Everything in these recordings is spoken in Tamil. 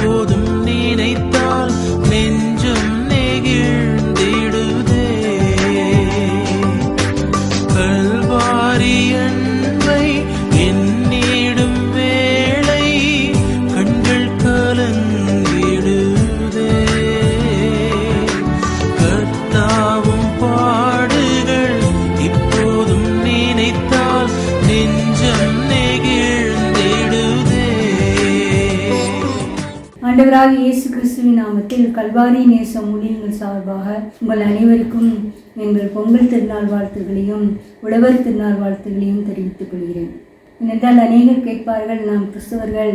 இப்போதும் நினைத்தால் நெஞ்சம் நெகிழ்ந்திடுதே. கல்வாரி அன்பை எண்ணிடும் வேளை கண்கள் கலங்கிடுதே. கர்த்தாவும் பாடுகள் இப்போதும் நினைத்தால் நெஞ்சம் நெகிழ்ந்திடுதே. ஆண்டவராகிய இயேசு கிறிஸ்துவின் நாமத்தில் கல்வாரி நேசம் ஊழியங்கள் சார்பாக உங்கள் அனைவருக்கும் எங்கள் பொங்கல் திருநாள் வாழ்த்துகளையும் உழவர் திருநாள் வாழ்த்துகளையும் தெரிவித்துக் கொள்கிறேன். ஏனென்றால் அநேகர் கேட்பார்கள், நாம் கிறிஸ்தவர்கள்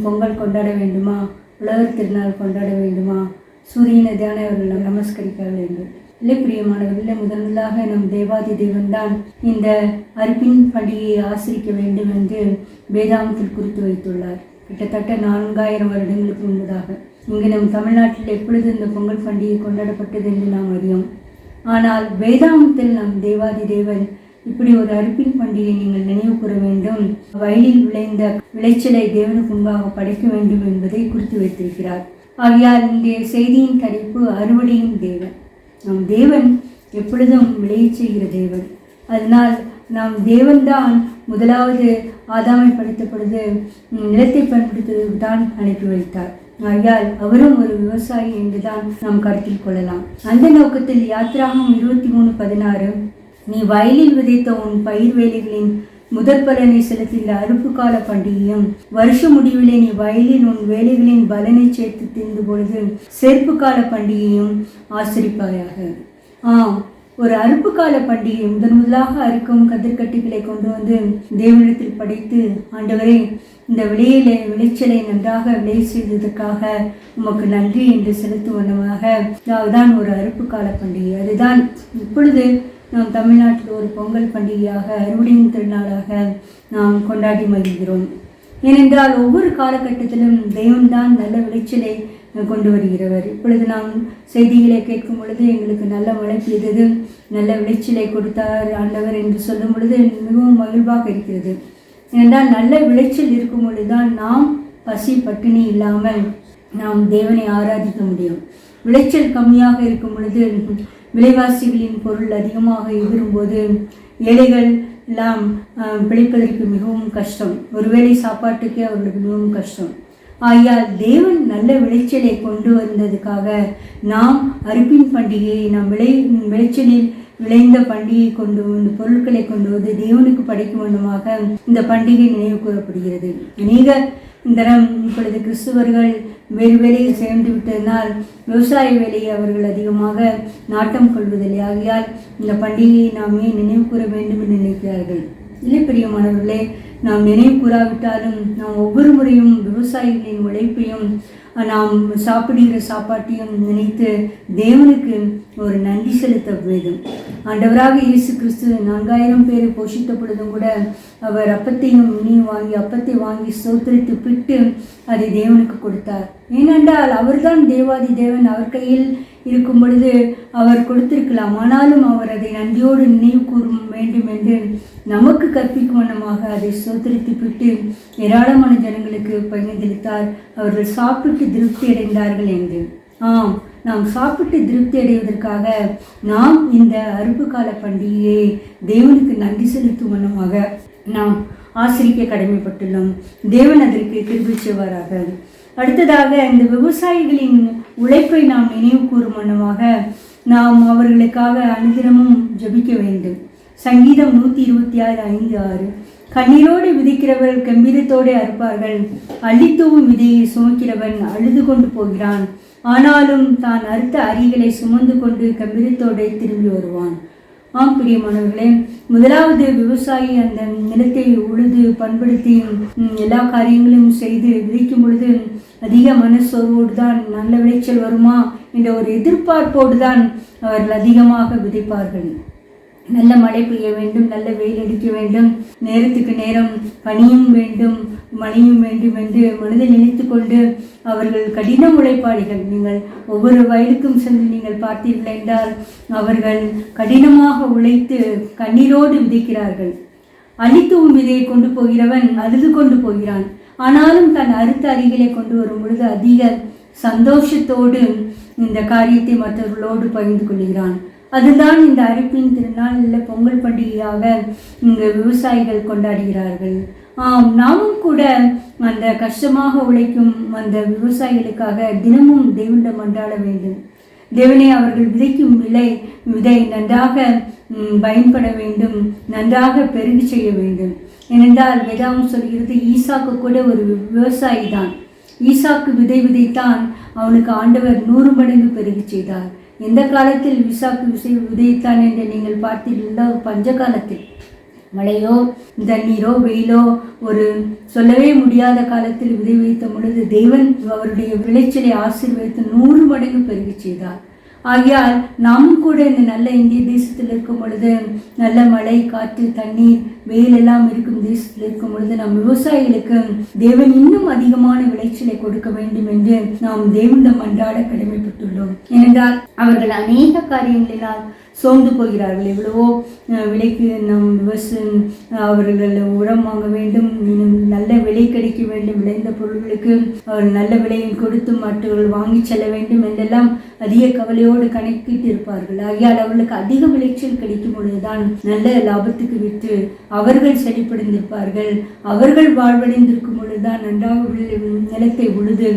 பொங்கல் கொண்டாட வேண்டுமா, உழவர் திருநாள் கொண்டாட வேண்டுமா, சூரியனை தான அவர்கள் நமஸ்கரிப்பார்கள் என்று. இல்லை பிரியமானவர்களே, முதலாக நம் தேவாதி தேவன் தான் இந்த அர்ப்பின் பண்டிகையை ஆசரிக்க வேண்டும் என்று வேதாகமத்தில் குறித்து வைத்துள்ளார். கிட்டத்தட்ட 4000 வருடங்களுக்கு முன்பதாக இங்கு நம் தமிழ்நாட்டில் எப்பொழுது இந்த பொங்கல் பண்டிகை கொண்டாடப்பட்டது என்று நாம் அறியோம். ஆனால் வேதாகமத்தில் நம் தேவாதி தேவன் இப்படி ஒரு அர்ப்பின் பண்டிகை நீங்கள் நினைவு கூற வேண்டும், வயலில் விளைந்த விளைச்சலை தேவனுக்கு முன்பாக படைக்க வேண்டும் என்பதை குறித்து வைத்திருக்கிறார். ஆகையால் இங்கே செய்தியின் தலைப்பு அறுவடையின் தேவன். நம் தேவன் எப்பொழுதும் விளையச் செய்கிற தேவன். அதனால் நாம் தேவன்தான் முதலாவது ஆதாமை படைத்த பொழுது நிலத்தை பயன்படுத்துவதற்கு தான் அனுப்பி வைத்தார். ஆகையால் அவரும் ஒரு விவசாயி என்றுதான் நாம் கருத்தில் கொள்ளலாம். அந்த நோக்கத்தில் யாத்திராகமம் 23:16 நீ வயலில் விதைத்த உன் பயிர் வேலைகளின் முதற் பலனை செலுத்துகிற அறுப்பு கால பண்டிகையும், வருஷ முடிவிலே நீ வயலில் உன் வேலைகளின் பலனை சேர்த்து திரிந்த பொழுது சேர்ப்பு கால பண்டிகையும் ஆசரிப்பாயாக. ஒரு அறுப்பு கால பண்டிகை முதலாக அறுக்கும் கதிர்கட்டிகளை கொண்டு வந்து தேவனிடத்தில் படைத்து, ஆண்டவரே இந்த விளைச்சலை நன்றாக விளை செய்ததற்காக உமக்கு நன்றி என்று செலுத்தும் வண்ணமாக தான் ஒரு அறுப்பு கால பண்டிகை. அதுதான் இப்பொழுது நாம் தமிழ்நாட்டில் ஒரு பொங்கல் பண்டிகையாக அறுவடையின் திருநாளாக நாம் கொண்டாடி மகிழ்கிறோம். ஏனென்றால் ஒவ்வொரு காலகட்டத்திலும் தெய்வம்தான் நல்ல விளைச்சலை கொண்டு வருகிறவர். இப்பொழுது நாம் செய்திகளை கேட்கும் பொழுது எங்களுக்கு நல்ல மழை பெய்தது, நல்ல விளைச்சலை கொடுத்தார் ஆண்டவர் என்று சொல்லும் பொழுது மிகவும் மகிழ்வாக இருக்கிறது. ஏனென்றால் நல்ல விளைச்சல் இருக்கும் பொழுதுதான் நாம் பசி பட்டினி இல்லாமல் நாம் தேவனை ஆராதிக்க முடியும். விளைச்சல் கம்மியாக இருக்கும் பொழுது விலைவாசிகளின் பொருள் அதிகமாக எதிரும்போது ஏழைகள் எல்லாம் பிழைப்பதற்கு மிகவும் கஷ்டம். ஒருவேளை சாப்பாட்டுக்கே அவர்களுக்கு மிகவும் கஷ்டம். ஆகையால் தேவன் நல்ல விளைச்சலை கொண்டு வந்ததுக்காக நாம் அறுப்பின் பண்டிகையை நாம் விளைச்சலில் விளைந்த பண்டிகை கொண்டு வந்து பொருட்களை கொண்டு வந்து தேவனுக்கு படைக்கும் வண்ணமாக இந்த பண்டிகை நினைவு கூறப்படுகிறது. அநேக தரம் இப்பொழுது கிறிஸ்துவர்கள் வேறு வேலையை சேர்ந்து விட்டதனால் விவசாய வேலையை அவர்கள் அதிகமாக நாட்டம் கொள்வதில்லை. ஆகையால் இந்த பண்டிகையை நாமே நினைவு கூற வேண்டும் என்று நினைக்கிறார்கள். இல்லை பிரியமானவர்களே, நாம் நினைவு கூறாவிட்டாலும் நாம் ஒவ்வொரு முறையும் விவசாயிகளின் உழைப்பையும் நாம் சாப்பிடுகிற சாப்பாட்டையும் நினைத்து தேவனுக்கு ஒரு நன்றி செலுத்த வேண்டும். ஆண்டவராக இயேசு கிறிஸ்து 4000 பேரை போஷித்த பொழுதும் கூட அவர் அப்பத்தை வாங்கி ஸ்தோத்திரித்து பிட்டு அதை தேவனுக்கு கொடுத்தார். ஏனென்றால் அவர்தான் தேவாதி தேவன். அவர் கையில் இருக்கும் பொழுது அவர் கொடுத்திருக்கலாம். ஆனாலும் அவர் அதை நன்றியோடு நினைவு கூறும் வேண்டும் என்று நமக்கு கற்பிக்கும் வண்ணமாக அதை ஸ்தோத்திரித்து பிட்டு ஏராளமான ஜனங்களுக்கு பகிர்ந்தளித்தார். அவர்கள் சாப்பிட்டு திருப்தி அடைந்தார்கள் என்று. நாம் சாப்பிட்டு திருப்தி அடைவதற்காக நாம் இந்த அறுப்பு கால பண்டிகையை தேவனுக்கு நன்றி செலுத்தும் வண்ணமாக நாம் ஆசரிக்க கடமைப்பட்டுள்ளோம். தேவன் அதற்கு கிருபை செய்வாராக. அடுத்ததாக இந்த விவசாயிகளின் உழைப்பை நாம் நினைவு கூறும் வண்ணமாக நாம் அவர்களுக்காக அனுதினமும் ஜெபிக்க வேண்டும். சங்கீதம் 126:5-6 கண்ணீரோடு விதைக்கிறவர் கம்பீரத்தோடு அறுப்பார்கள், அள்ளித்தூவும் விதையை சுமக்கிறவன் அழுது கொண்டு போகிறான், ஆனாலும் தான் அறுத்த அரிகளை சுமந்து கொண்டு கம்பீரத்தோடு திரும்பி வருவான். பிரியமானவர்களே, முதலாவது விவசாயி அந்த நிலத்தை உழுது பண்படுத்தி எல்லா காரியங்களும் செய்து விதைக்கும் பொழுது அதிக மனசோர்வோடு தான் நல்ல விளைச்சல் வருமா என்ற ஒரு எதிர்பார்ப்போடு தான் அவர்கள் அதிகமாக விதைப்பார்கள். நல்ல மழை பெய்ய வேண்டும், நல்ல வெயில் அடிக்க வேண்டும், நேரத்துக்கு நேரம் பனியும் வேண்டும் மழையும் வேண்டும் என்று மனதில் நினைத்து கொண்டு அவர்கள் கடின உழைப்பாளிகள். நீங்கள் ஒவ்வொரு வயலுக்கும் சென்று நீங்கள் பார்த்தீர்கள் என்றால் அவர்கள் கடினமாக உழைத்து கண்ணீரோடு விதைக்கிறார்கள். அழித்துவும் விதையை கொண்டு போகிறவன் அழுது கொண்டு போகிறான், ஆனாலும் தன் அறுத்த அருகிலே கொண்டு வரும் பொழுது அதிக சந்தோஷத்தோடு இந்த காரியத்தை மற்றவர்களோடு பகிர்ந்து கொள்கிறான். அதுதான் இந்த அறுப்பின் திருநாள் இல்லை பொங்கல் பண்டிகையாக இங்கு விவசாயிகள் கொண்டாடுகிறார்கள். நாமும் கூட அந்த கஷ்டமாக உழைக்கும் அந்த விவசாயிகளுக்காக தினமும் தேவனிடம் மன்றாட வேண்டும். தேவனே, அவர்கள் விதைக்கும் விதை நன்றாக பயன்பட வேண்டும், நன்றாக பெருகி செய்ய வேண்டும். ஏனென்றால் வேதாவும் சொல்கிறது, ஈசாக்கு கூட ஒரு விவசாயி தான். ஈசாக்கு விதைத்தான், அவனுக்கு ஆண்டவர் 100 மடங்கு பெருகி செய்தார். எந்த காலத்தில் ஈசாக்கு விதைத்தான் என்று நீங்கள் பார்த்தீர்களா? பஞ்ச காலத்தில், மழையோ தண்ணீரோ வெயிலோ ஒரு சொல்லவே முடியாத காலத்தில் விதை வைத்த பொழுது தேவன் அவருடைய விளைச்சலை ஆசீர்வதித்து 100 மடங்கு பெருகி செய்தார். ஆகையால் நாமும் கூட இந்த நல்ல இந்திய தேசத்தில் இருக்கும் பொழுது, நல்ல மழை காற்று தண்ணீர் வெயில் எல்லாம் இருக்கும் தேசத்தில் இருக்கும் பொழுது, நம் விவசாயிகளுக்கு தேவன் இன்னும் அதிகமான விளைச்சலை கொடுக்க வேண்டும் என்று நாம் தேவனிடம் மன்றாட கடமைப்பட்டுள்ளோம். ஏனென்றால் அவர்கள் அநேக காரியங்களினால் சோர்ந்து போகிறார்கள். எவ்வளவோ விலைக்கு நம் அவர்கள் உரம் வாங்க வேண்டும், நல்ல விலை கிடைக்க வேண்டும், விளைந்த பொருட்களுக்கு அவர்கள் நல்ல விலையை கொடுத்து மற்றவர்கள் வாங்கி செல்ல வேண்டும் என்றெல்லாம் அதிக கவலையோடு கணக்கிட்டு இருப்பார்கள். ஆகையால் அவர்களுக்கு அதிக விளைச்சல் கிடைக்கும் பொழுதுதான் நல்ல லாபத்துக்கு விற்று அவர்கள் செழிப்படைந்திருப்பார்கள். அவர்கள் வாழ்வடைந்திருக்கும் பொழுதுதான் நன்றாக நிலத்தை உழுது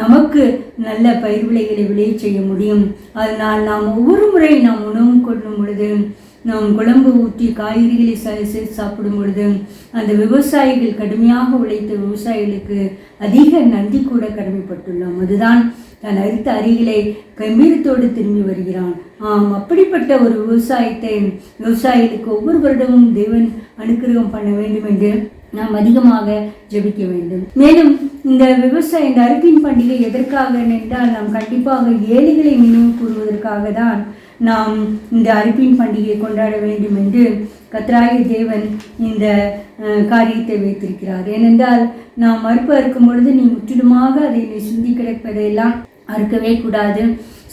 நமக்கு நல்ல பயிர் விளைகளை விளைய செய்ய முடியும். அதனால் நாம் ஒவ்வொரு முறை நாம் உணவு கொள்ளும் பொழுது, நாம் குழம்பு ஊற்றி காய்கறிகளை சேர்த்து சாப்பிடும் பொழுது, அந்த விவசாயிகள் கடுமையாக உழைத்த விவசாயிகளுக்கு அதிக நன்றி கூட கடமைப்பட்டுள்ளோம். அதுதான் தன் அறுத்த அருகிலே கம்பீரத்தோடு திரும்பி வருகிறான். அப்படிப்பட்ட ஒரு விவசாயிகளுக்கு ஒவ்வொரு வருடமும் தேவன் அனுக்கிரகம் பண்ண வேண்டும் என்று நாம் அதிகமாக ஜெபிக்க வேண்டும். மேலும் இந்த அறுப்பின் பண்டிகை எதற்காக என்றால், நாம் கண்டிப்பாக ஏழைகளை நினைவு கூறுவதற்காக தான் நாம் இந்த அறுப்பின் பண்டிகையை கொண்டாட வேண்டும் என்று கர்த்தராகிய தேவன் இந்த காரியத்தை வைத்திருக்கிறார். ஏனென்றால் நாம் அறுப்பு அறுக்கும் பொழுது நீ முற்றிலுமாக அதை நீ சிந்தி கிடப்பதையெல்லாம் அறுக்கவே கூடாது,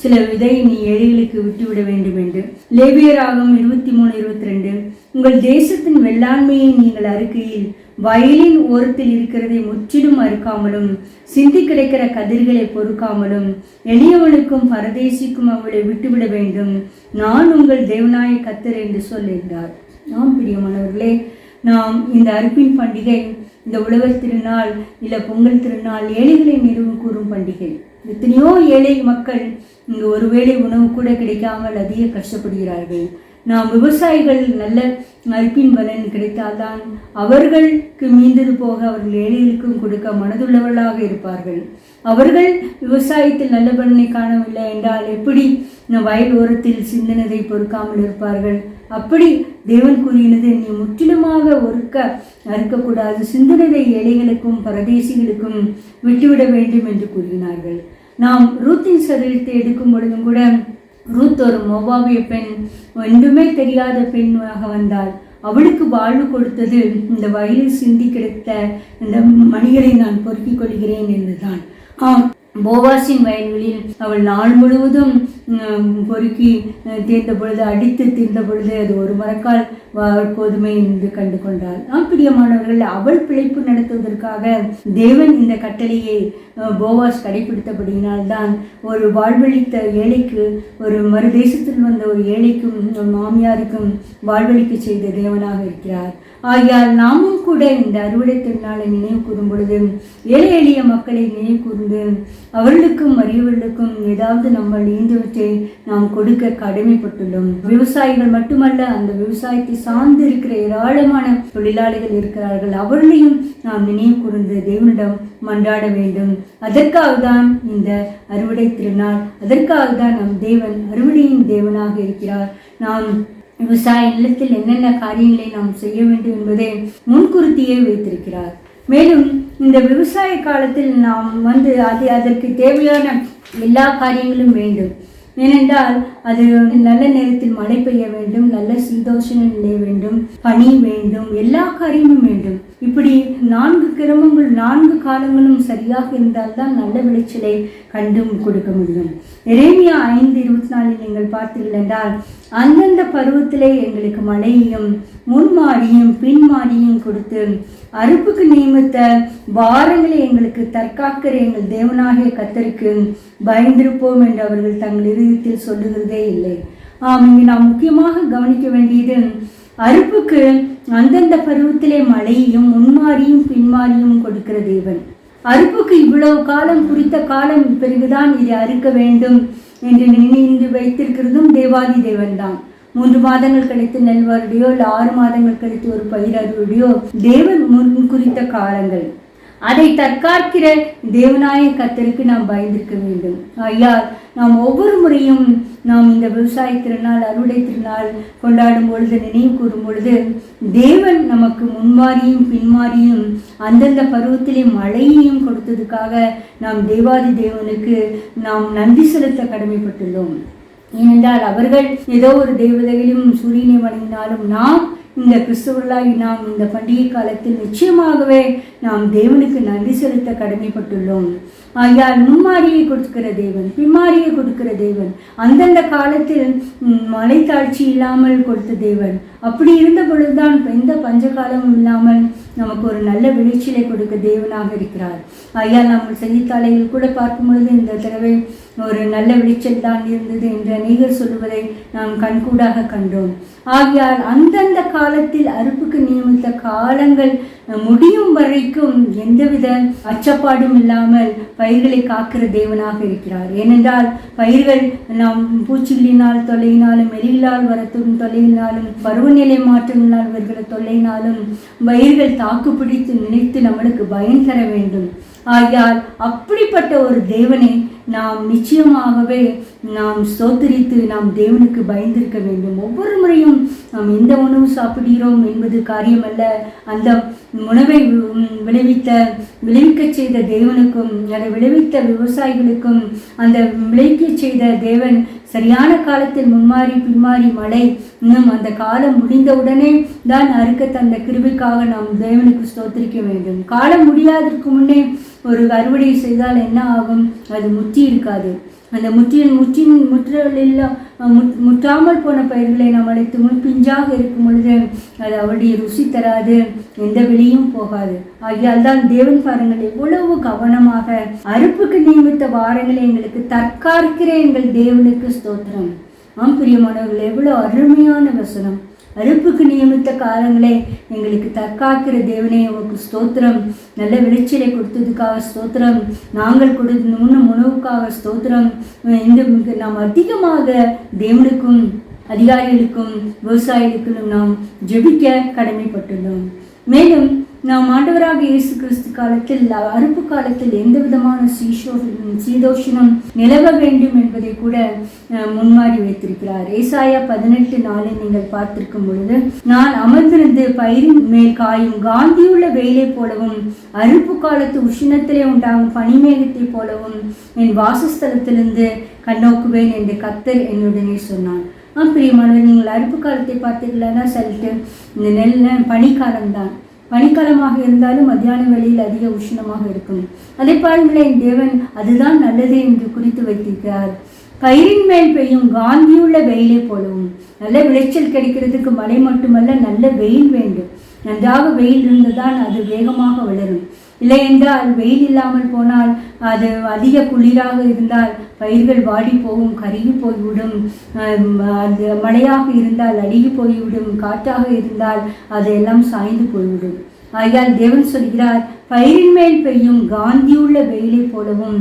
சில விதை நீ ஏழைகளுக்கு விட்டுவிட வேண்டும் என்று. லேவியராகமம் 23:22 உங்கள் தேசத்தின் வெள்ளாண்மையை நீங்கள் அறுக்கையில் வயலின் ஓரத்தில் இருக்கிறதை முற்றிலும் அறுக்காமலும் சிந்தி கிடைக்கிற கதிர்களை பொறுக்காமலும் எளியவனுக்கும் பரதேசிக்கும் அவளை விட்டுவிட வேண்டும், நான் உங்கள் தேவனாய கர்த்தர் என்று சொல்லுகிறார். நாம் பிரியமானவர்களே, நாம் இந்த அறுப்பின் பண்டிகை, இந்த உழவர் திருநாள் இல்லை பொங்கல் திருநாள் ஏழைகளை நினைவு கூறும் பண்டிகை. எத்தனையோ ஏழை மக்கள் இங்கு ஒருவேளை உணவு கூட கிடைக்காமல் அதிக கஷ்டப்படுகிறார்கள். நாம் விவசாயிகள் நல்ல அறுப்பின் பலன் கிடைத்தால்தான் அவர்களுக்கு மீண்டது போக அவர்கள் ஏழைகளுக்கும் கொடுக்க மனதுள்ளவர்களாக இருப்பார்கள். அவர்கள் விவசாயத்தில் நல்ல பலனை காணவில்லை என்றால் எப்படி வயல் ஓரத்தில் சிந்தனதை பொறுக்காமல் இருப்பார்கள்? அப்படி தேவன் கூறினது, நீ முற்றிலுமாக அறுக்கக்கூடாது, சிந்தனதை ஏழைகளுக்கும் பரதேசிகளுக்கும் விட்டுவிட வேண்டும் என்று கூறினார்கள். நாம் ரூத்தின் சரித்திரத்தை எடுக்கும் பொழுதும் கூட, ரூத் ஒரு மோவாபிய பெண், ஒன்றுமே தெரியாத பெண்ணாக வந்தாள். அவளுக்கு வாழ்வு கொடுத்தது இந்த வயலில் சிந்தி கிடைத்த இந்த மணிகளை நான் பொறுக்கிக் கொள்கிறேன் என்றுதான். போவாசின் வயல்களில் அவள் நாள் முழுவதும் பொறுக்கி தீர்ந்த பொழுது, அடித்து தீர்ந்த பொழுது அது ஒரு மரக்கால் கோதுமை என்று கண்டு கொண்டாள். பிரியமானவர்கள், அவள் பிழைப்பு நடத்துவதற்காக தேவன் இந்த கட்டளையை போவாஸ் கடைபிடித்தபடியினால்தான் ஒரு வாழ்வழித்த ஏழைக்கு, ஒரு மறுதேசத்தில் வந்த ஒரு ஏழைக்கும் மாமியாருக்கும் வாழ்வழிக்க செய்த தேவனாக இருக்கிறார். ஆகையால் நாமும் கூட இந்த அறுவடை திருநாளை நினைவு கூறும் பொழுது ஏழை எளிய மக்களை நினைவு கூர்ந்து அவர்களுக்கும் அறியவர்களுக்கும் ஏதாவது நம்ம ஈந்தவற்றை நாம் கொடுக்க கடமைப்பட்டுள்ளோம். விவசாயிகள் மட்டுமல்ல, அந்த விவசாயத்தை சார்ந்து இருக்கிற ஏராளமான தொழிலாளிகள் இருக்கிறார்கள். அவர்களையும் நாம் நினைவு கூர்ந்து தேவனிடம் மன்றாட வேண்டும். அதற்காக தான் இந்த அறுவடை திருநாள், அதற்காக தான் நம் தேவன் அறுவடையின் தேவனாக இருக்கிறார். நாம் விவசாய நிலத்தில் என்னென்ன காரியங்களை நாம் செய்ய வேண்டும் என்பதை முன்குறித்தியே வைத்திருக்கிறார். மேலும் இந்த விவசாய காலத்தில் நாம் அதற்கு தேவையான எல்லா காரியங்களும் வேண்டும். ஏனென்றால் அது நல்ல நேரத்தில் மழை பெய்ய வேண்டும், நல்ல சீதோஷண நிலை வேண்டும், பனி வேண்டும், எல்லா காரியமும் வேண்டும். இப்படி 4 கிரமங்கள் 4 காலங்களும் சரியாக இருந்தால்தான் நல்ல விளைச்சலை கண்டு கொடுக்க முடியும். எரேமியா 5:24 நீங்கள் பார்த்தீர்கள் என்றால், அந்தந்த பருவத்திலே எங்களுக்கு மழையையும் முன்மாடியும் பின்மாடியும் கொடுத்து அறுப்புக்கு நியமித்த வாரங்களை எங்களுக்கு தற்காக்கிற எங்கள் தேவனாகிய கர்த்தருக்கு பயந்திருப்போம் என்று அவர்கள் தங்கள் இதயத்தில் சொல்லுகிறதே இல்லை. இங்கு நாம் முக்கியமாக கவனிக்க வேண்டியது, அறுப்புக்கு அந்தந்த பருவத்திலே மழையையும் முன்மாறியும் பின்மாறியும் கொடுக்கிற தேவன். அறுப்புக்கு இவ்வளவு காலம், குறித்த காலம் பிறகுதான் இதை அறுக்க வேண்டும் என்று நினைந்து வைத்திருக்கிறதும் தேவாதி தேவன்தான். 3 மாதங்கள் கழித்து நெல் வருடையோ இல்லை 6 மாதங்கள் கழித்து ஒரு பயிர் அறுவடையோ தேவன் முன் குறித்த காலங்கள். அதை தற்காக்கிற தேவனாய கர்த்தருக்கு நாம் பயந்திருக்க வேண்டும். ஐயா, நாம் ஒவ்வொரு முறையும் நாம் இந்த விவசாய திருநாள், அறுவடை திருநாள் கொண்டாடும் பொழுது, நினைவு கூறும் பொழுது, தேவன் நமக்கு முன்மாறியும் பின்மாறியும் அந்தந்த பருவத்திலே மழையையும் கொடுத்ததுக்காக நாம் தேவாதி தேவனுக்கு நாம் நன்றி செலுத்த கடமைப்பட்டுள்ளோம். ஏனென்றால் அவர்கள் ஏதோ ஒரு தேவதைகளையும் சூரியனை வணங்கினாலும் நாம் இந்த கிறிஸ்தவர்களாகி நாம் இந்த பண்டிகை காலத்தில் நிச்சயமாகவே நாம் தேவனுக்கு நன்றி செலுத்த கடமைப்பட்டுள்ளோம். ஆகையால் முன்மாரியை கொடுக்கிற தேவன், பின்மாரியை கொடுக்கிற தேவன், அந்தந்த காலத்தில் மழை தாழ்ச்சி இல்லாமல் கொடுத்த தேவன். அப்படி இருந்த பொழுதுதான் எந்த பஞ்சகாலமும் இல்லாமல் நமக்கு ஒரு நல்ல விளைச்சலை கொடுக்க தேவனாக இருக்கிறார். ஆகையால் நம்ம செய்தித்தாளையில் கூட பார்க்கும் பொழுது இந்த தடவை ஒரு நல்ல விளைச்சல் தான் இருந்தது என்று அநேகர் சொல்லுவதை நாம் கண்கூடாக கண்டோம். ஆகையால் அந்தந்த காலத்தில் அறுப்புக்கு நியமித்த காலங்கள் முடியும் வரைக்கும் எந்தவித அச்சப்பாடும் இல்லாமல் பயிர்களை காக்கிற தேவனாக இருக்கிறார். ஏனென்றால் பயிர்கள் நாம் பூச்சிகளினால் தொல்லையினாலும், எலிகளால் வரத்தும் தொல்லையினாலும், பருவநிலை மாற்றங்களால் வருகிற தொல்லையினாலும் பயிர்கள் தாக்குப்பிடித்து நினைத்து நம்மளுக்கு பயன் தர வேண்டும். ஆகையால் அப்படிப்பட்ட ஒரு தேவனை நாம் நிச்சயமாகவே நாம் ஸ்தோத்திரித்து நாம் தேவனுக்கு பயந்திருக்க வேண்டும். ஒவ்வொரு முறையும் நாம் எந்த உணவு சாப்பிடுகிறோம் என்பது காரியமல்ல, அந்த உணவை விளைவிக்க செய்த தேவனுக்கும், அதை விளைவித்த விவசாயிகளுக்கும், அந்த விளைவிக்க செய்த தேவன் சரியான காலத்தில் முன்மாறி பின்மாறி மழை இன்னும் அந்த காலம் முடிந்தவுடனே தான் அறுக்க தந்த கிருபைக்காக நாம் தேவனுக்கு ஸ்தோத்திரிக்க வேண்டும். காலம் முடியாதற்கு முன்னே ஒரு அறுவடை செய்தால் என்ன ஆகும்? அது முற்றி இருக்காது. அந்த முற்றாமல் போன பயிர்களை நாம் அழைத்து பிஞ்சாக இருக்கும் பொழுது அது அவருடைய ருசி தராது, எந்த வெளியும் போகாது. ஆகியால் தான் தேவன் பாருங்கள் எவ்வளவு கவனமாக அறுப்புக்கு நியமித்த வாரங்களை எங்களுக்கு தற்காக்கிற எங்கள் தேவனுக்கு ஸ்தோத்திரம். பிரியமானவர்கள், எவ்வளவு அருமையான வசனம். அறுப்புக்கு நியமித்த காலங்களை எங்களுக்கு தற்காக்கிற தேவனே உனக்கு ஸ்தோத்திரம். நல்ல விளைச்சலை கொடுத்ததுக்காக ஸ்தோத்திரம். நாங்கள் கொடுத்த உணவுக்காக ஸ்தோத்திரம். இந்த நாம் அதிகமாக தேவனுக்கும் அதிகாரிகளுக்கும் விவசாயிகளுக்கும் நாம் ஜெபிக்க கடமைப்பட்டுள்ளோம். மேலும் நாம் ஆண்டவராக இயேசு கிறிஸ்து காலத்தில், அறுப்பு காலத்தில் எந்த விதமான சீதோஷணம் நிலவ வேண்டும் என்பதை கூட முன்மாறி வைத்திருக்கிறார். ஏசாயா 18:4 நீங்கள் பார்த்திருக்கும் பொழுது, நான் அமர்ந்திருந்து பயிரின் மேல் காயும் காந்தியுள்ள வெயிலை போலவும் அறுப்பு காலத்து உஷ்ணத்திலே உண்டாகும் பனிமேகத்தை போலவும் என் வாசஸ்தலத்திலிருந்து கண்ணோக்குவேன் என்று கர்த்தர் என்னுடனே சொன்னான். பிரியமானவர், நீங்கள் அறுப்பு காலத்தை பார்த்தீர்களா? சொல்லிட்டு இந்த நெல் பனிக்காலம்தான். பனிக்காலமாக இருந்தாலும் மத்தியான வேளையில் அதிக உஷ்ணமாக இருக்கும். அதை பாருங்களேன், தேவன் அதுதான் நல்லது என்று குறித்து வைத்திருக்கிறார். பயிரின் மேல் பெய்யும் காந்தியுள்ள வெயிலை போலவும். நல்ல விளைச்சல் கிடைக்கிறதுக்கு மழை மட்டுமல்ல, நல்ல வெயில் வேண்டும். நன்றாக வெயில் இருந்துதான் அது வேகமாக வளரும். இல்லை என்றால் வெயில் இல்லாமல் போனால், அது அதிக குளிராக இருந்தால் பயிர்கள் வாடி போகும், கருகி போய்விடும். அது மழையாக இருந்தால் அழுகி போய்விடும். காற்றாக இருந்தால் அதையெல்லாம் சாய்ந்து போய்விடும். ஆகையால் தேவன் சொல்கிறார், பயிரின் மேல் பெய்யும் காந்தியுள்ள வெயிலை போலவும்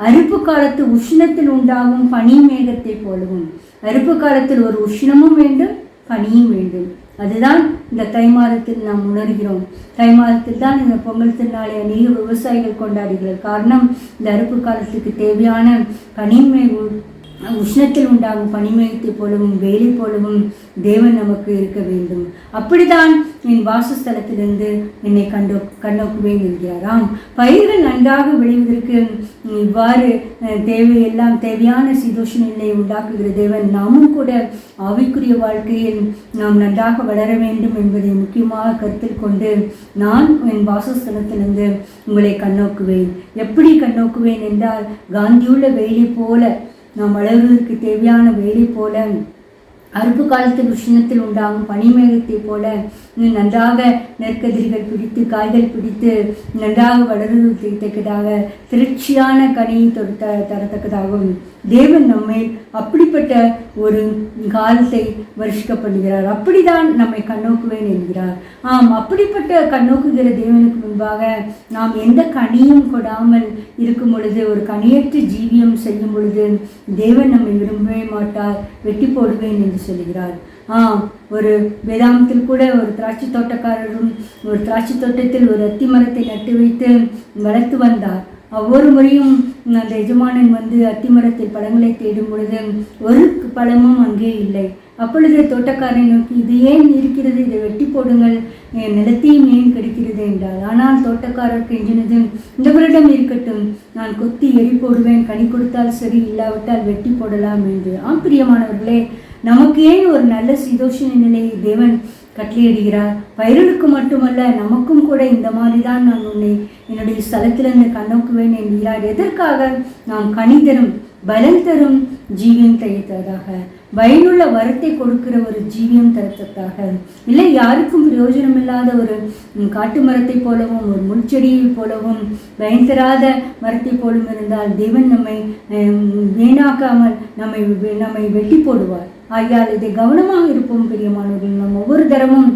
அறுப்பு காலத்து உஷ்ணத்தில் உண்டாகும் பனி மேகத்தை போலவும். அறுப்பு காலத்தில் ஒரு உஷ்ணமும் வேண்டும், பனியும் வேண்டும். அதுதான் இந்த தை மாதத்தில் நாம் உணர்கிறோம். தை மாதத்தில் தான் இந்த பொங்கல் திருநாளை அநேக விவசாயிகள் கொண்டாடுகிறார். காரணம், இந்த அறுப்பு காலத்துக்கு தேவையான உஷ்ணத்தில் உண்டாகும் பனிமேகத்தை போலவும் வெயிலை போலவும் தேவன் நமக்கு இருக்க வேண்டும். அப்படித்தான் என் வாசஸ்தலத்திலிருந்து என்னை கண்ணோக்குவேன் என்கிறாராம். பயிர்கள் நன்றாக விளைவதற்கு இவ்வாறு தேவையான சீதோஷண நிலையை உண்டாக்குகிற தேவன் நாமும் கூட ஆவிக்குரிய வாழ்க்கையில் நாம் நன்றாக வளர வேண்டும் என்பதை முக்கியமாக கருத்தில் கொண்டு, நான் என் வாசஸ்தலத்திலிருந்து உங்களை கண்ணோக்குவேன். எப்படி கண்ணோக்குவேன் என்றால், காந்தியுள்ள வெயிலை போல, நாம் வளர்வதற்கு தேவையான வெயிலை போல, அறுப்பு காலத்தில் உஷ்ணத்தில் உண்டாகும் பனிமேகத்தை போல நன்றாக நெற்கதிர்கள் பிடித்து காய்கள் பிடித்து நன்றாக வளர்த்தக்கதாக திருச்சியான கனியை தரத்தக்கதாகவும் தேவன் நம்மை அப்படிப்பட்ட ஒரு காலத்தை வருஷிக்கப்படுகிறார். அப்படிதான் நம்மை கண்ணோக்குவேன் என்கிறார். அப்படிப்பட்ட கண்ணோக்குகிற தேவனுக்கு முன்பாக நாம் எந்த கனியும் கொடாமல் இருக்கும் பொழுது, ஒரு கனியற்ற ஜீவியம் செய்யும் பொழுது தேவன் நம்மை விரும்பவே மாட்டார், வெட்டி போடுவேன் என்று சொல்கிறார். ஒரு வேதாந்தத்தில் கூட ஒரு திராட்சை தோட்டக்காரரும் ஒரு திராட்சை தோட்டத்தில் ஒரு அத்தி மரத்தை நட்டு வைத்து வளர்த்து வந்தார். ஒவ்வொரு முறையும் அந்த எஜமானன் வந்து அத்திமரத்தில் பழங்களை தேடும் பொழுது ஒரு பழமும் அங்கே இல்லை. அப்பொழுது தோட்டக்காரனை நோக்கி, இது ஏன் இருக்கிறது, இதை வெட்டி போடுங்கள், நிலத்தையும் ஏன் கிடைக்கிறது என்றார். ஆனால் தோட்டக்காரர் கெஞ்சினது, இந்த வருடம் இருக்கட்டும், நான் கொத்தி எரி போடுவேன், கனி கொடுத்தால் சரி, இல்லாவிட்டால் வெட்டி போடலாம் என்று. பிரியமானவர்களே, நமக்கு ஏன் ஒரு நல்ல சீதோஷண நிலையை தேவன் கட்டளையிடுகிறார்? பயிர்களுக்கு மட்டுமல்ல, நமக்கும் கூட இந்த மாதிரி தான் நான் உன்னை என்னுடைய ஸ்தலத்திலிருந்து கண்ணோக்குவேன் என்கிறார். எதற்காக? நாம் கனி தரும் பலன் தரும் ஜீவியம் தரத்ததாக, பயனுள்ள வரத்தை கொடுக்கிற ஒரு ஜீவியம் தரத்ததாக, இல்லை யாருக்கும் பிரயோஜனம் இல்லாத ஒரு காட்டு மரத்தை போலவும் ஒரு முள்செடியை போலவும் பயன் தராத மரத்தை போலும் இருந்தால் தேவன் நம்மை வீணாக்காமல் நம்மை வெட்டி போடுவார். ஆகையால் இதை கவனமாக இருப்போம் பிரியமானவர்கள். நாம் ஒவ்வொரு தரமும்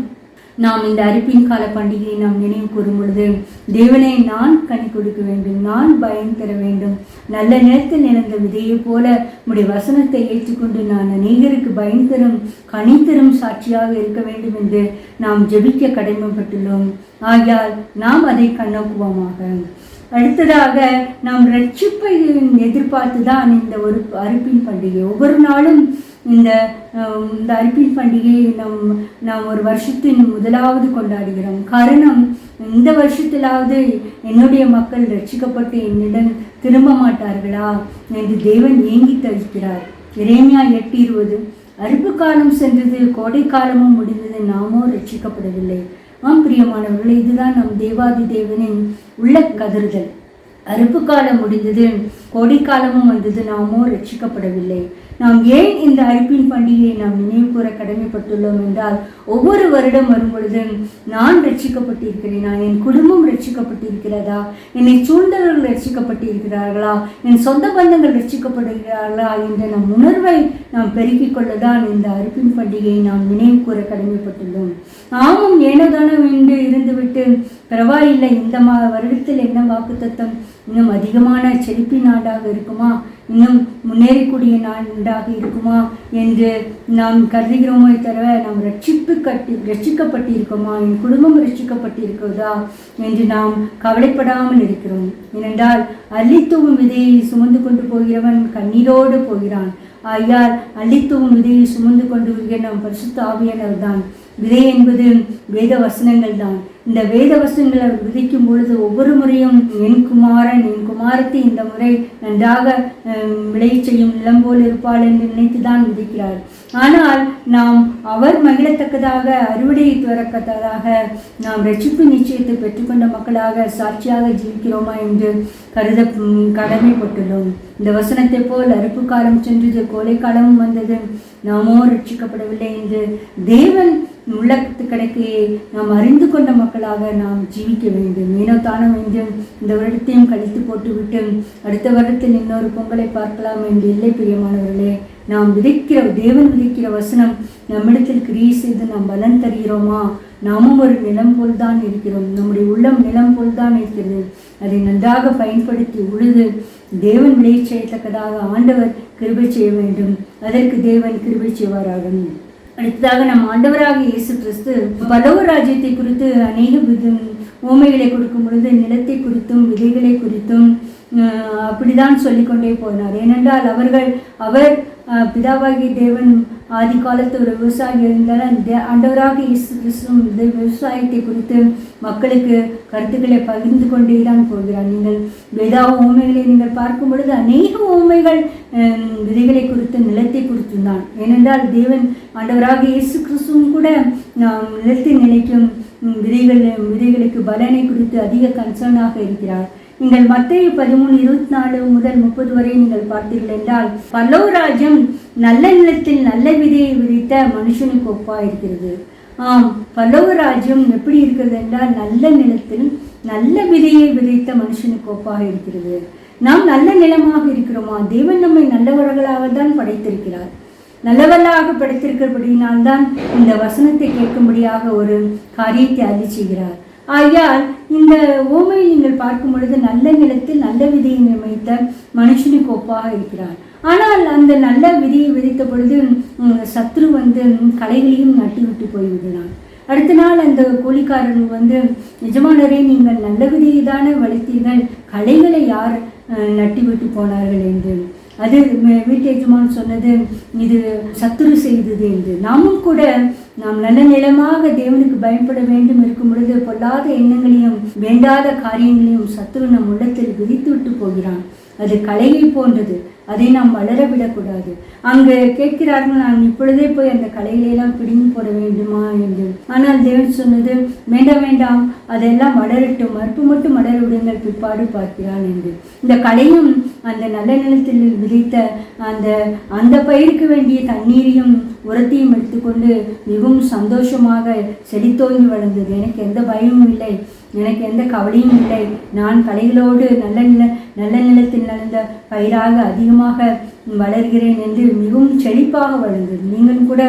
நாம் இந்த அரிப்பின் கால பண்டிகையை நாம் நினைவு கூறும் பொழுது, தேவனே நான் கனி கொடுக்க வேண்டும், நான் பயன் தர வேண்டும், நல்ல நேரத்தில் நிறந்த விதையை போல உடைய வசனத்தை ஏற்றுக்கொண்டு நான் அநேகருக்கு பயன் தரும் கனி தரும் சாட்சியாக இருக்க வேண்டும் என்று நாம் ஜெபிக்க கடமைப்பட்டுள்ளோம். ஆகையால் நாம் அதை கண்ணோக்குவோமாக. அடுத்ததாக நாம் ரட்சிப்பை எதிர்பார்த்து தான் இந்த ஒரு அரிப்பின் பண்டிகை. ஒவ்வொரு நாளும் இந்த அரிப்பின் பண்டிகையை நாம் ஒரு வருஷத்தின் முதலாவது கொண்டாடுகிறோம். காரணம், இந்த வருஷத்திலாவது என்னுடைய மக்கள் ரட்சிக்கப்பட்டு என்னிடம் திரும்ப மாட்டார்களா என்று தேவன் ஏங்கி தவிக்கிறார். எரேமியா 8:20, அறுப்பு காலம் சென்றது, கோடை காலமும் முடிந்தது, நாமோ ரட்சிக்கப்படவில்லை. பிரியமானவர்களே, இதுதான் நம் தேவாதி தேவனின் உள்ள கதறுதல். அறுப்பு காலம் முடிந்தது, கோடைக்காலமும் வந்தது, நாமோ ரட்சிக்கப்படவில்லை. நாம் ஏன் இந்த அரிப்பின் பண்டிகையை நாம் நினைவு கூற கடமைப்பட்டுள்ளோம் என்றால், ஒவ்வொரு வருடம் வரும் பொழுது நான் ரட்சிக்கப்பட்டிருக்கிறேனா, என் குடும்பம் ரட்சிக்கப்பட்டிருக்கிறதா, என்னை சூழ்ந்தவர்கள் ரட்சிக்கப்பட்டிருக்கிறார்களா, என் சொந்த பந்தங்கள் ரட்சிக்கப்படுகிறார்களா என்ற நம் உணர்வை நாம் பெருக்கிக் கொள்ளதான் இந்த அரிப்பின் பண்டிகையை நாம் நினைவு கூற கடமைப்பட்டுள்ளோம். நாமும் ஏனோதானம் என்று இருந்துவிட்டு பரவாயில்லை, இந்த வருடத்தில் என்ன வாக்குத்தத்தம், இன்னும் அதிகமான செழிப்பின் நாடாக இருக்குமா, இன்னும் முன்னேறக்கூடிய நாடாக இருக்குமா என்று நாம் கருதுகிறோமோ தவிர நாம் ரட்சிக்கப்பட்டிருக்கோமா, என் குடும்பம் ரட்சிக்கப்பட்டிருக்கிறதா என்று நாம் கவலைப்படாமல் இருக்கிறோம். ஏனென்றால் அள்ளித்தூவும் விதையை சுமந்து கொண்டு போகிறவன் கண்ணீரோடு போகிறான். ஆகையால் அள்ளித்தூவும் விதையை சுமந்து கொண்டு வருகிற நாம் பரிசுத்த ஆவியானவர் தான். விதை என்பது வேத வசனங்கள் தான். இந்த வேத வசனங்களை அவர் விதைக்கும் பொழுது ஒவ்வொரு முறையும் என் குமாரத்தை இந்த முறை நன்றாக விளைய செய்யும் நிலம் போல் இருப்பாள் என்று நினைத்துதான் விதைக்கிறார். ஆனால் நாம் அவர் மகிழத்தக்கதாக அறுவடையை துறக்கத்ததாக நாம் ரட்சிப்பு நிச்சயத்தை பெற்றுக்கொண்ட மக்களாக சாட்சியாக ஜீவிக்கிறோமா என்று கருத கடமைப்பட்டுள்ளோம். இந்த வசனத்தை போல் அறுப்பு காலம் சென்றது, கோலை காலமும் வந்தது, நாமோ ரட்சிக்கப்படவில்லை என்று தேவன் உள்ளத்து கணக்கையை நாம் அறிந்து கொண்ட மக்களாக நாம் ஜீவிக்க வேண்டும். ஏனோ தானோ என்றும் இந்த வருடத்தையும் கழித்து போட்டுவிட்டு அடுத்த வருடத்தில் இன்னொரு பொங்கலை பார்க்கலாம் என்று இல்லை. பிரியமானவர்களே, நாம் தேவன் விதைக்கிற வசனம் நம்மிடத்தில் கிரியை செய்து நாம் பலன் தருகிறோமா? நாமும் ஒரு நிலம் போல்தான் இருக்கிறோம். நம்முடைய உள்ளம் நிலம் போல்தான் இருக்கிறது. அதை நன்றாக பயன்படுத்தி உழுது தேவன் விளைய செய்யத்தக்கதாக ஆண்டவர் கிருபை செய்ய வேண்டும். அதற்கு தேவன் கிருபை செய்வாராக. அடுத்ததாக நம் ஆண்டவராக இயேசு கிறிஸ்து பரலோக ராஜ்யத்தை குறித்து அநேக உவமைகளை கொடுக்கும் பொழுது நிலத்தை குறித்தும் விதைகளை குறித்தும் அப்படிதான் சொல்லிக்கொண்டே போனார். ஏனென்றால் அவர் பிதாவாகிய தேவன் ஆதி காலத்து ஒரு விவசாயி இருந்தாலும் ஆண்டவராக இயேசு கிறிஸ்துவும் இந்த விவசாயத்தை குறித்து மக்களுக்கு கருத்துக்களை பகிர்ந்து கொண்டே தான் போகிறார். நீங்கள் வேதா உவமைகளை நீங்கள் பார்க்கும் பொழுது அநேக உவமைகள் விதைகளை குறித்து நிலத்தை குறித்து தான். ஏனென்றால் தேவன் ஆண்டவராக இயேசு கிறிஸ்துவும் கூட நிலத்தில் நிலைக்கும் விதைகளுக்கு பலனை குறித்து அதிக கன்சர்னாக இருக்கிறார். நீங்கள் மத்தேயு 13:24 முதல் 30 வரை நீங்கள் பார்த்தீர்கள் என்றால், பரலோக ராஜ்யம் நல்ல நிலத்தில் நல்ல விதையை விதைத்த மனுஷனுக்கு ஒப்பா இருக்கிறது. ஆம், பரலோக ராஜ்யம் எப்படி இருக்கிறது என்றால் நல்ல நிலத்தில் நல்ல விதையை விதைத்த மனுஷனுக்கு ஒப்பாக இருக்கிறது. நாம் நல்ல நிலமாக இருக்கிறோமா? தேவன் நம்மை நல்லவர்களாக தான் படைத்திருக்கிறார். நல்லவர்களாக படைத்திருக்கிறபடியினால்தான் இந்த வசனத்தை கேட்கும்படியாக ஒரு காரியத்தை அள்ளி செய்கிறார். ஆகையால் இந்த ஓமை நீங்கள் பார்க்கும் பொழுது நல்ல நிலத்தில் நல்ல விதையை நியமித்த மனுஷனுக்கு ஒப்பாக இருக்கிறார். ஆனால் அந்த நல்ல விதையை விதைத்த பொழுது சத்ரு களைகளையும் நட்டி விட்டு போய்விடுகிறான். அடுத்த நாள் அந்த கூலிக்காரன் எஜமானரே, நீங்கள் நல்ல விதையை தானே வளர்த்தீர்கள், களைகளை யார் நட்டி விட்டு போனார்கள் என்று. அது வீட்டு எஜமான் சொன்னது, இது சத்துரு செய்தது என்று. நாமும் கூட நாம் நல்ல நிலமாக தேவனுக்கு பயன்பட வேண்டும் இருக்கும் பொழுது பொல்லாத எண்ணங்களையும் வேண்டாத காரியங்களையும் சத்துரு நம் உள்ளத்தில் விதித்து விட்டு போகிறான். அது களையை போன்றது, அதை நாம் வளர விடக்கூடாது. அங்கு கேட்கிறார்கள், நான் இப்பொழுதே போய் அந்த களைகளையெல்லாம் பிடுங்கி போட வேண்டுமா என்று. ஆனால் தேவன் சொன்னது, வேண்டாம் வேண்டாம், அதெல்லாம் வளரட்டும், மறுப்பு மட்டும் வளர விடுங்கள், பிற்பாடு பார்க்கிறான் என்று. இந்த களையும் அந்த நல்ல நிலத்தில் விதைத்த அந்த பயிருக்கு வேண்டிய தண்ணீரையும் உரத்தையும் எடுத்துக்கொண்டு மிகவும் சந்தோஷமாக செழித்தோங்கி வளர்ந்தது. எனக்கு எந்த பயமும் இல்லை, எனக்கு எந்த கவலையும் இல்லை. நான் களைகளோடு நல்ல நிலத்தில் நடந்த பயிராக அதிகமாக வளர்கிறேன் என்று மிகவும் செழிப்பாக வளர்ந்தது. நீங்களும் கூட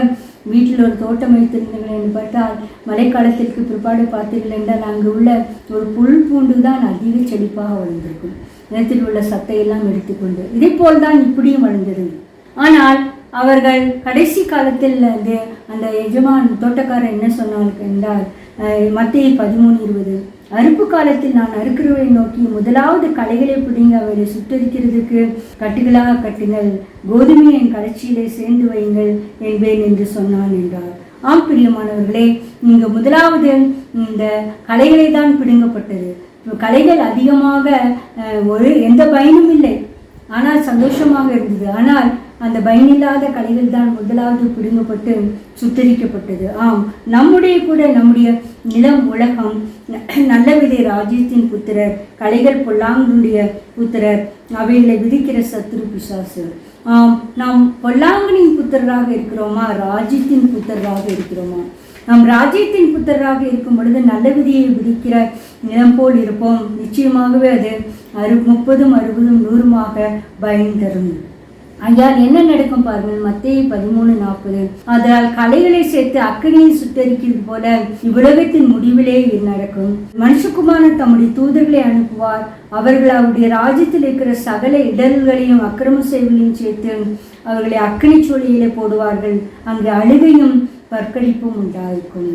வீட்டில் ஒரு தோட்டம் வைத்திருந்தீர்கள் என்று பார்த்தால் மழைக்காலத்திற்கு பிற்பாடு பார்த்தீர்கள் என்றால் அங்கு உள்ள ஒரு புல் பூண்டு தான் அதிக செழிப்பாக வளர்ந்திருக்கும், நிலத்தில் உள்ள சத்தையெல்லாம் எடுத்துக்கொண்டு. இதே போல்தான் இப்படியும் வளர்ந்தது. ஆனால் அவர்கள் கடைசி காலத்தில் அந்த எஜமான் தோட்டக்காரர் என்ன சொன்னார்கள் என்றால், மத்தேயு 13:20, அறுப்பு காலத்தில் நான் அறுக்கிறவரை நோக்கி முதலாவது களைகளை பிடிங்க அவரை சுட்டரிக்கிறதுக்கு கட்டுகளாக கட்டுங்கள், கோதுமையை என் கடைச்சியிலே சேர்ந்து வையுங்கள் என்பேன் என்று சொன்னான் என்றார். ஆம் பிரியமானவர்களே, இங்கு முதலாவது இந்த களைகளை தான் பிடுங்கப்பட்டது. களைகள் அதிகமாக எந்த பயனும் இல்லை, ஆனால் சந்தோஷமாக இருந்தது. ஆனால் அந்த பயனில்லாத களைகள் தான் முதலாவது பிடுங்கப்பட்டு சுத்தரிக்கப்பட்டது. ஆம், நம்முடைய நிலம் உலகம் நல்ல விதை ராஜ்யத்தின் புத்திரர், களைகள் பொல்லாங்கனுடைய புத்திரர், அவைகளை விதிக்கிற சத்துரு பிசாசு. ஆம், நாம் பொல்லாங்கனின் புத்திரராக இருக்கிறோமா, ராஜ்யத்தின் புத்திரராக இருக்கிறோமா? நாம் ராஜ்யத்தின் புத்திரராக இருக்கும் பொழுது நல்ல விதியை விதிக்கிற நிலம் போல் இருப்போம். நிச்சயமாகவே அது 30, 60, 100 பயன் தரும். ஐயா, என்ன நடக்கும் பாருங்கள், மத்தேயு 13:40, அதனால் களைகளை சேர்த்து அக்கினியை சுட்டரிக்கிறது போல இவ்வுலகத்தின் முடிவிலே இது நடக்கும். மனுஷகுமாரன் தம்முடைய தூதர்களை அனுப்புவார், அவர்கள் அவருடைய ராஜ்யத்தில் இருக்கிற சகல இடர்களையும் அக்கிரம செய்களையும் சேர்த்து அவர்களை அக்கினி சூளையிலே போடுவார்கள், அங்கு அழுகையும் பற்களிப்பும் உண்டாயிருக்கும்.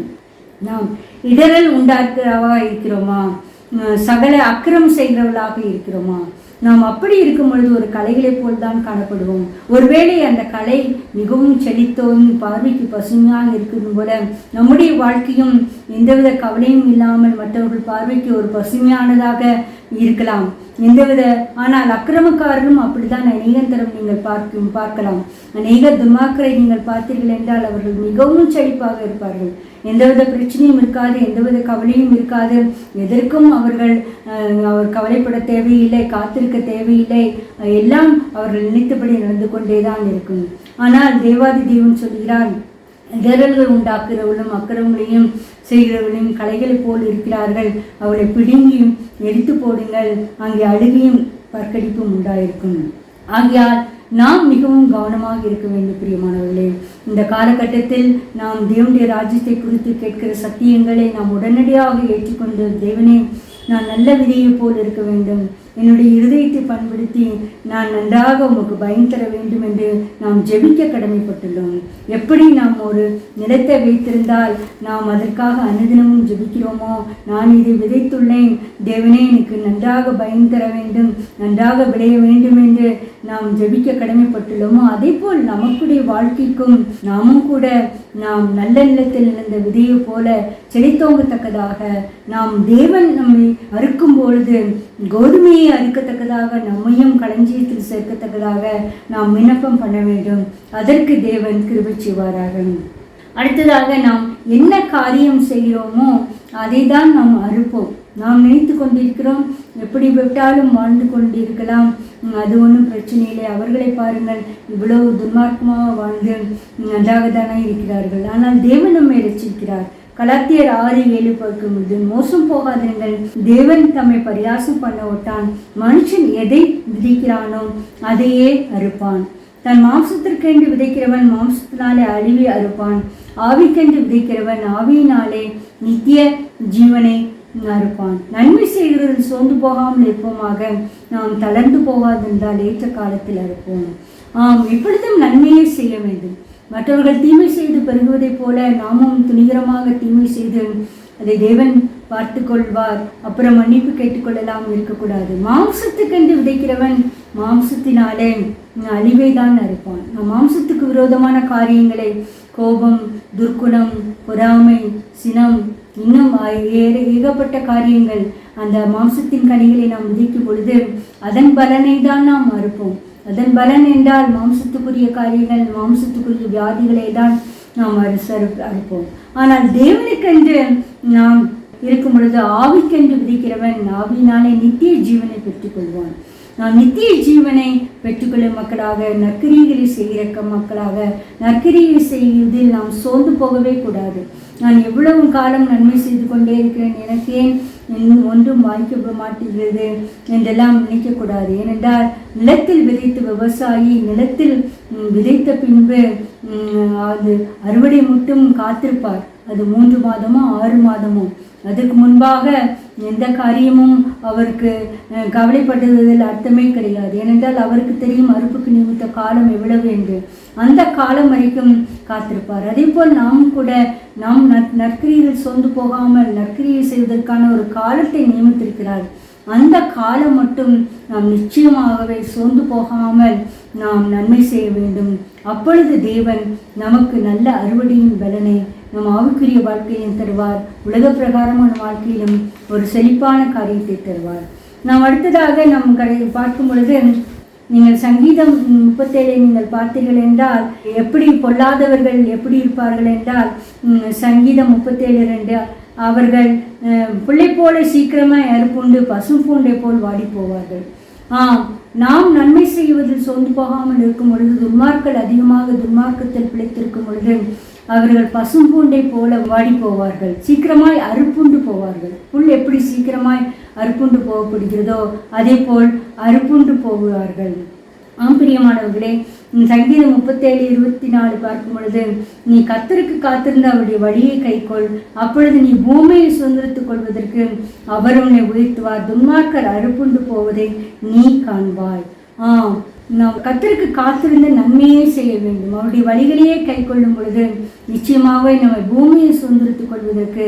நாம் இடரல் உண்டாக்குறவா இருக்கிறோமா? சகல அக்கிரமம் செய்கிறவர்களாக இருக்கிறோமா? நாம் அப்படி இருக்கும் பொழுது ஒரு களைகளை போல் தான் காணப்படுவோம். ஒருவேளை அந்த கலை மிகவும் செழித்தோன் பார்வைக்கு பசுமையாக இருக்கிறது போல நம்முடைய வாழ்க்கையும் எந்தவித கவலையும் இல்லாமல் மற்றவர்கள் பார்வைக்கு ஒரு பசுமையானதாக இருக்கலாம். ஆனால் அக்கிரமக்காரரும் அப்படித்தான் அநேகந்தரம் நீங்கள் பார்க்கலாம். அநேக துன்மார்க்கரை நீங்கள் பார்த்தீர்கள் என்றால் அவர்கள் மிகவும் செழிப்பாக இருப்பார்கள். எந்தவித பிரச்சனையும் இருக்காது, எந்தவித கவலையும் இருக்காது. எதற்கும் அவர் கவலைப்பட தேவையில்லை, காத்திருக்க தேவையில்லை. எல்லாம் அவர்கள் நினைத்தபடி நடந்து கொண்டேதான் இருக்கும். ஆனால் தேவாதி தேவன் சொல்கிறார், இடரல்கள் உண்டாக்குறவர்களும் அக்கிரமங்களையும் செய்கிறவர்களையும் களைகளை போல் இருக்கிறார்கள், அவளை பிடுங்கியும் எடுத்து போடுங்கள், அங்கே அழுகையும் பற்கடிப்பும் உண்டாயிருக்கும். ஆகையால் நாம் மிகவும் கவனமாக இருக்க வேண்டும் பிரியமானவர்களே. இந்த காலகட்டத்தில் நாம் தேவனுடைய ராஜ்யத்தை குறித்து கேட்கிற சத்தியங்களை நாம் உடனடியாக ஏற்றுக்கொண்டு, தேவனே, நான் நல்ல விதையை போல் இருக்க வேண்டும், என்னுடைய இருதயத்தை பண்படுத்தி நான் நன்றாக உமக்கு பயன் தர வேண்டும் என்று நாம் ஜெபிக்க கடமைப்பட்டுள்ளோம். எப்படி நாம் ஒரு நிலத்தை வைத்திருந்தால் நாம் அதற்காக அனுதினமும் ஜெபிக்கிறோமோ, நான் இதை விதைத்துள்ளேன், தேவனே எனக்கு நன்றாக பயன் தர வேண்டும், நன்றாக விளைய வேண்டும் என்று நாம் ஜெபிக்க கடமைப்பட்டுள்ளோமோ, அதே போல் நமக்குடைய வாழ்க்கைக்கும் நாமும் கூட நாம் நல்ல நிலத்தில் நிலந்த விதையை போல செழித்தோங்கத்தக்கதாக, நாம் தேவன் நம்மை அறுக்கும் பொழுது கோதுமையை அறுக்கத்தக்கதாக நம்மையும் களஞ்சியத்தில் சேர்க்கத்தக்கதாக நாம் விண்ணப்பம் பண்ண வேண்டும். அதற்கு தேவன் கிருபை செய்வாராக. அடுத்ததாக நாம் என்ன காரியம் செய்கிறோமோ அதை தான் நாம் அறுப்போம். நாம் நினைத்து கொண்டிருக்கிறோம் எப்படி விட்டாலும் வாழ்ந்து கொண்டிருக்கலாம், அது ஒன்றும் பிரச்சனை இல்லை, அவர்களை பாருங்கள் இவ்வளவு துன்மார்க்கமாக வாழ்ந்து நன்றாக தானே இருக்கிறார்கள். ஆனால் தேவன் நம்மை ரட்சிக்கிறார். கலாத்தியர் 6:7 பார்க்கும்போது, மோசம் போகாதீர்கள், தேவன் தம்மை பரியாசம் பண்ண விட்டான், மனுஷன் எதை விதைக்கிறானோ அதையே அறுப்பான். தன் மாம்சத்திற்கென்று விதைக்கிறவன் மாம்சத்தினாலே அழிவை அறுப்பான், ஆவிக்கென்று விதைக்கிறவன் ஆவியினாலே நித்திய ஜீவனை அறுப்பான். நன்மை செய்கிறதில் சோர்ந்து போகாமல் இருப்போமாக, நாம் தளர்ந்து போகாதென்றால் ஏற்ற காலத்தில் அறுப்போம். எப்பொழுதும் நன்மையை செய்ய வேண்டும். மற்றவர்கள் தீமை செய்து பெருகுவதைப் போல நாமும் துணிகரமாக தீமை செய்து அதை தேவன் பார்த்து கொள்வார், அப்புறம் மன்னிப்பு கேட்டுக்கொள்ளலாம் இருக்கக்கூடாது. மாம்சத்துக்கென்று விதைக்கிறவன் மாம்சத்தினாலே அழிவை தான் அறுப்பான். மாம்சத்துக்கு விரோதமான காரியங்களை, கோபம், துர்க்குணம், பொறாமை, சினம், இன்னும் ஏகப்பட்ட காரியங்கள், அந்த மாம்சத்தின் கனிகளை நாம் விதைக்கும் பொழுது அதன் பலனை தான் நாம் அறுப்போம். அதன் பலன் என்றால் மாம்சத்துக்குரிய காரியங்கள், மாம்சத்துக்குரிய வியாதிகளை தான் நாம் அறுப்போம். ஆனால் தேவனுக்கென்று நாம் இருக்கும் பொழுது ஆவிக்கென்று விதைக்கிறவன் ஆவியினாலே நித்திய ஜீவனை பெற்றுக்கொள்வான். நாம் நித்திய ஜீவனை பெற்றுக்கொள்ளும் மக்களாக, நற்கிரியைகளை செய்கிற மக்களாக, நற்கிரியை செய்வதில் நாம் சோர்ந்து போகவே கூடாது. நான் எவ்வளவு காலம் நன்மை செய்து கொண்டே இருக்கிறேன், எனக்கு ஏன் ஒன்றும் வாய்க்க மாட்டேங்கிறது என்றெல்லாம் நினைக்கக்கூடாது. ஏனென்றால் நிலத்தில் விதைத்த விவசாயி நிலத்தில் விதைத்த பின்பு அது அறுவடை மட்டும் காத்திருப்பார். அது 3 மாதமோ 6 மாதமோ. அதுக்கு முன்பாக எந்த காரியமும் அவருக்கு கவலைப்படுவதில் அர்த்தமே கிடையாது. ஏனென்றால் அவருக்கு தெரியும் அறுப்புக்கு நிமித்த காலம் எவ்வளவு என்று. அந்த காலம் வரைக்கும் காத்திருப்பார். அதே போல் நாம் கூட நாம் நற்கிரியில் சொந்து போகாமல் நற்கிரியை செய்வதற்கான ஒரு காலத்தை நியமித்திருக்கிறார். அந்த காலம் மட்டும் நாம் நிச்சயமாகவே சோர்ந்து போகாமல் நாம் நன்மை செய்ய வேண்டும். அப்பொழுது தேவன் நமக்கு நல்ல அறுவடையின் பலனை நம் ஆவிக்குரிய வாழ்க்கையிலும் தருவார், உலக பிரகாரமான வாழ்க்கையிலும் ஒரு செழிப்பான காரியத்தை தருவார். நாம் அடுத்ததாக நம் பார்க்கும் பொழுது, நீங்கள் சங்கீதம் 37 நீங்கள் பார்த்தீர்கள் என்றால் எப்படி பொல்லாதவர்கள் எப்படி இருப்பார்கள் என்றால், சங்கீதம் 37:2 அவர்கள் பிள்ளை போல சீக்கிரமாக அறுப்புண்டு பசும் பூண்டை போல் வாடி போவார்கள். நாம் நன்மை செய்வதில் சோர்ந்து போகாமல் இருக்கும் பொழுது, துன்மார்க்கள் அதிகமாக துன்மார்க்கத்தில் பிழைத்திருக்கும் பொழுது அவர்கள் பசும்பூண்டை போல வாடி போவார்கள், சீக்கிரமாய் அறுப்புண்டு போவார்கள். புல் எப்படி சீக்கிரமாய் அறுப்புண்டு போகப்படுகிறதோ அதே போல் அறுப்புண்டு போவார்கள். பிரியமானவர்களே, சங்கீதம் 37:24 பார்க்கும் பொழுது, நீ கர்த்தருக்கு காத்திருந்த அவருடைய வழியை கைக்கொள், அப்பொழுது நீ பூமியை சுதந்திரத்துக் கொள்வதற்கு அவர் உன்னை உயர்த்துவார், துன்மார்க்கர் அறுப்புண்டு போவதை நீ காண்பாய். நாம் கர்த்தருக்கு காத்திருந்த நன்மையே செய்ய வேண்டும். அவருடைய வழிகளையே கை கொள்ளும் பொழுது நிச்சயமாக நம்மை பூமியை சுதந்திரத்துக் கொள்வதற்கு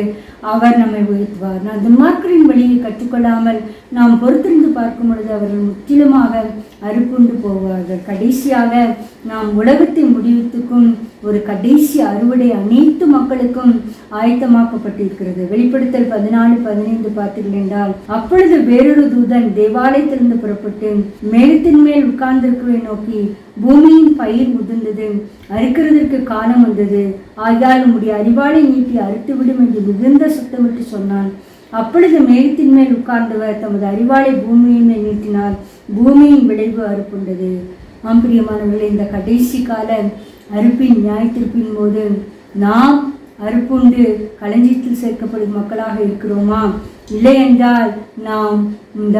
அவர் நம்மை உயர்த்துவார். நாம் துன்மார்க்கரின் வழியை கற்றுக்கொள்ளாமல் நாம் பொறுத்திருந்து பார்க்கும் பொழுது அவர்கள் முற்றிலுமாக அறுப்புண்டு போவார்கள். கடைசியாக நாம் உலகத்தின் முடிவுத்துக்கும் ஒரு கடைசி அறுவடை அனைத்து மக்களுக்கும் ஆயத்தமாக்கப்பட்டிருக்கிறது. வெளிப்படுத்தல் 14:15 பார்த்தீர்கள் என்றால், அப்பொழுது வேறொரு தூதன் தேவாலயத்திலிருந்து புறப்பட்டு மேகத்தின் மேல் உட்கார்ந்திருக்கவே நோக்கி, பூமியின் பயிர் முதிர்ந்தது, அறுக்கிறதற்கு காலம் வந்தது, ஆகையால் உம்முடைய அரிவாளை நீட்டி அறுத்துவிடும் என்று மிகுந்த சத்தமிட்டு சொன்னான். அப்பொழுது மேகத்தின் மேல் உட்கார்ந்தவர் தமது அரிவாளை பூமியின் மேல் நீட்டினார், பூமியின் விளைவு அறுப்புண்டது. பிரியமானவர்களே, இந்த கடைசி கால அறுப்பின் நியாயத்திற்பின் போது நாம் அறுப்புண்டு களஞ்சியத்தில் சேர்க்கப்படும் மக்களாக இருக்கிறோமா? இல்லை என்றால் நாம் இந்த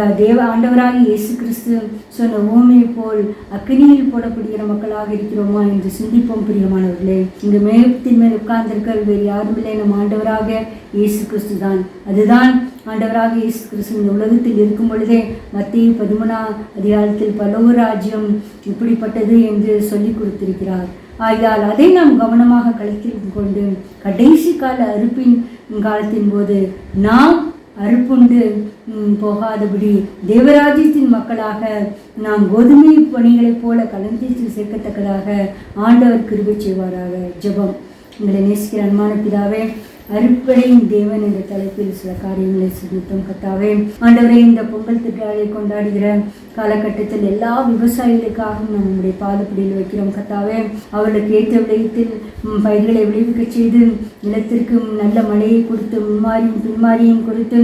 ஆண்டவராக இயேசு கிறிஸ்து சொன்ன ஓமையை போல் அக்கினியில் போடப்படுகிற மக்களாக இருக்கிறோமா என்று சிந்திப்போம். பிரியமானவர்களே, இந்த மேகத்தின் மேல் உட்கார்ந்திருக்கிற வேறு யாரும் இல்லை, நம் ஆண்டவராக இயேசு கிறிஸ்து தான். அதுதான் ஆண்டவராக இயேசு கிறிஸ்து இந்த உலகத்தில் இருக்கும் பொழுதே மத்திய 13 பரலோக ராஜ்யம் இப்படிப்பட்டது என்று சொல்லி கொடுத்திருக்கிறார். ஆகையால் அதை நாம் கவனமாக கலத்தில் கொண்டு கடைசி கால அறுப்பின் காலத்தின் போது நாம் அறுப்புண்டு போகாதபடி தேவராஜ்யத்தின் மக்களாக நாம் கோதுமை பணிகளைப் போல களஞ்சியத்தில் சேர்க்கத்தக்கதாக ஆண்டவர் கிருபை செய்வாராக. ஜெபம். எங்களை நேசிக்கிற அன்பான பிதாவே, அறுப்படையின் தேவன் என்ற தலைப்பில் சில காரியங்களை சிந்தித்தோம். கர்த்தாவே, ஆண்டவரே, இந்த பொங்கல் திருநாளை கொண்டாடுகிற காலகட்டத்தில் எல்லா விவசாயிகளுக்காகவும் நம்முடைய பாதப்படியில் வைக்கிறோம். கர்த்தாவே, அவர்களுக்கு ஏற்ற விளையத்தில் பயிர்களை விளைவிக்க செய்து நிலத்திற்கு நல்ல மழையை கொடுத்து முன்மாரியும் பின்மாரியும் கொடுத்து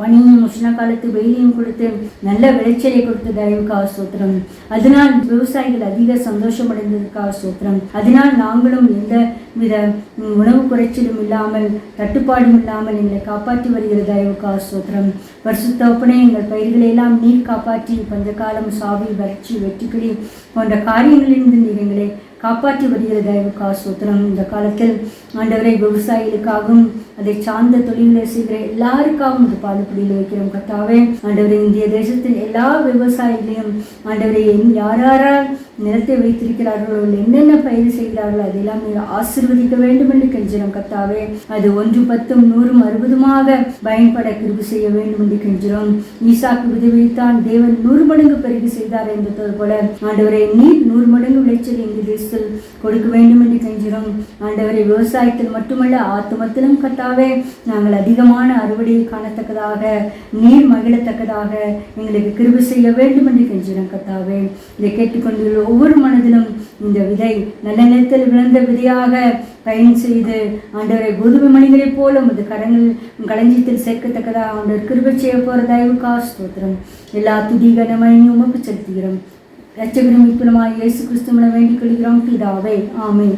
பனியும் உஷ்ண காலத்து வெயிலையும் கொடுத்து நல்ல விளைச்சலை கொடுத்த தயவுக்காக ஸ்தோத்திரம். அதனால் விவசாயிகள் அதிக சந்தோஷம் அடைந்ததுக்காக ஸ்தோத்திரம். அதனால் நாங்களும் எந்த வித உணவு குறைச்சலும் இல்லாமல் தட்டுப்பாடும் இல்லாமல் எங்களை காப்பாற்றி வருகிற தயவுக்காக ஸ்தோத்திரம். பரிசுத்தகப்பனே, எங்கள் பயிர்களை எல்லாம் நீர் காப்பாற்றி பஞ்சகாலம், சாவி, வறட்சி, வெட்டுக்கிளி போன்ற காரியங்களிலிருந்து நீர் எங்களை காப்பாற்றி வருகிற தயவுக்காக ஸ்தோத்திரம். இந்த காலத்தில் ஆண்டவரை விவசாயிகளுக்காகவும் அதை சார்ந்த தொழில்களை செய்கிற எல்லாருக்காகவும் இந்த பாதுபடியில் வைக்கிறோம் கர்த்தாவே. ஆண்டவரை, இந்திய தேசத்தில் எல்லா விவசாயிகளையும் ஆண்டவரை யாரால் நிலத்தை வைத்திருக்கிறார்களோ, என்னென்ன பயிர் செய்கிறார்களோ அதெல்லாம் ஆசீர்வதிக்க வேண்டும் என்று கெஞ்சிறோம் கர்த்தாவே. அது 1, 10, 100, 60 பயன்பட கிருபை செய்ய வேண்டும் என்று கெஞ்சிறோம். ஈசாக்கு விதவைத்தான் தேவன் 100 மடங்கு பெருகி செய்தார் என்பது போல ஆண்டவரை நீர் 100 மடங்கு விளைச்சல் எங்கள் தேசத்தில் கொடுக்க வேண்டும் என்று கெஞ்சிறோம். ஆண்டவரை, விவசாயத்தில் மட்டுமல்ல ஆத்துமத்திலும் கர்த்தாவே நாங்கள் அதிகமான அறுவடையை காணத்தக்கதாக நீர் மகிழத்தக்கதாக எங்களுக்கு கிருபை செய்ய வேண்டும் என்று கெஞ்சிறோம் கர்த்தாவே. இதை கேட்டுக்கொண்டுள்ள ஒவ்வொரு மனதிலும் இந்த விதை நல்ல நிலத்தில் விழுந்த விதையாக பயன் செய்து ஆண்டவரை கோதுமை மணிகளைப் போல உமது களஞ்சியத்தில் சேர்க்கத்தக்கதாக ஆண்டவர் கிருபை செய்ய போகிற தயவுக்காக ஸ்தோத்திரம். எல்லா துதி கனமழையும் உமக்கு செலுத்துகிறோம். இரட்சகரும் மீட்பருமாகிய இயேசு கிறிஸ்துவிடம் வேண்டிக் கொள்கிறோம் பிதாவே, ஆமென்.